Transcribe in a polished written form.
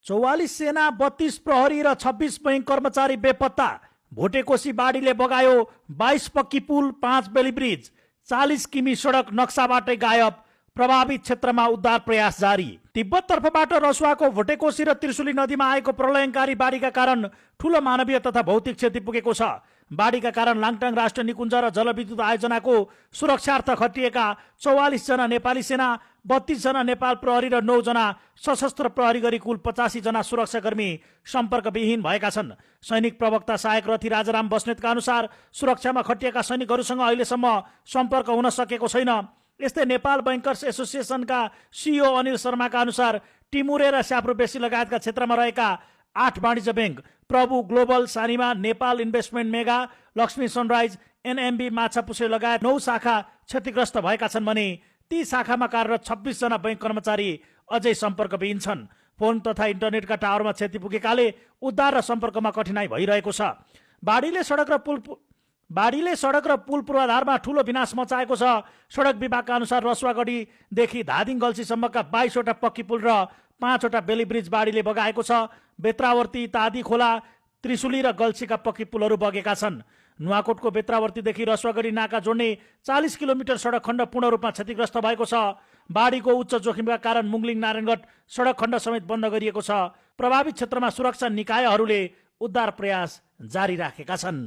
44 सेना, 32 प्रहरी र 26 बैंक कर्मचारी बेपत्ता। भोटेकोशी बाढीले बगायो 22 पक्की पुल, 5 बेली ब्रिज, 40 किमी सडक नक्साबाटै गायब। प्रभावित क्षेत्रमा उद्धार प्रयास जारी। तिब्बत तर्फबाट रसुवाको भोटेकोशी र त्रिशुली नदीमा आएको प्रलयङ्कारी बाढीका कारण ठूलो मानवीय तथा भौतिक क्षति पुगेको छ। बाढीका कारण लाङटाङ राष्ट्रिय निकुञ्ज र जलविद्युत आयोजनाको सुरक्षार्थ खटिएका 44 जना नेपाली सेना, 32 जना नेपाल प्रहरी र 9 जना सशस्त्र प्रहरी गरी कुल 85 जना सुरक्षाकर्मी सम्पर्कविहीन भएका छन्। सैनिक प्रवक्ता सहायक रथी राजाराम बस्नेतका अनुसार सुरक्षामा खटिएका सैनिकहरूसँग अहिलेसम्म सम्पर्क हुन सकेको छैन। यस्तै नेपाल बैंकर्स एसोसिएसनका सिइओ अनिल शर्माका अनुसार टिमुरे र स्याप्रोबेसी लगायतका क्षेत्रमा रहेका 8 वाणिज्य बैंक, प्रभु global, Sanima, Nepal investment mega, Lakshmi sunrise, NMB, Machhapuchhre लगायत 9 शाखा क्षतिग्रस्त भएका छन् भने ती शाखामा कार्यरत 26 जना बैंक कर्मचारी अझै सम्पर्कविहीन छन्। फोन तथा इन्टरनेटका टावरमा क्षति पुगेकाले उद्धार र सम्पर्कमा कठिनाई भइरहेको छ। बाढीले सडक र पुल पूर्वाधारमा ठूलो विनाश मचाएको छ। सडक विभागका अनुसार रसुवागढीदेखि धादिङ गल्सीसम्मका 22 वटा पक्की पुल र 5 वटा बेली ब्रिज बाढीले बगाएको छ। बेत्रावर्ती, तादी खोला, त्रिशुली र गल्सीका पक्की पुलहरू बगेका छन्। नुवाकोटको बेत्रावर्तीदेखि रसुवागढी नाका जोड्ने 40 किलोमिटर सडक खण्ड पूर्ण रूपमा क्षतिग्रस्त भएको छ। बाढीको उच्च जोखिमका कारण मुङलिङ नारायणगढ सडक खण्ड समेत बन्द गरिएको छ। प्रभावित क्षेत्रमा सुरक्षा निकायहरूले उद्धार प्रयास जारी राखेका छन्।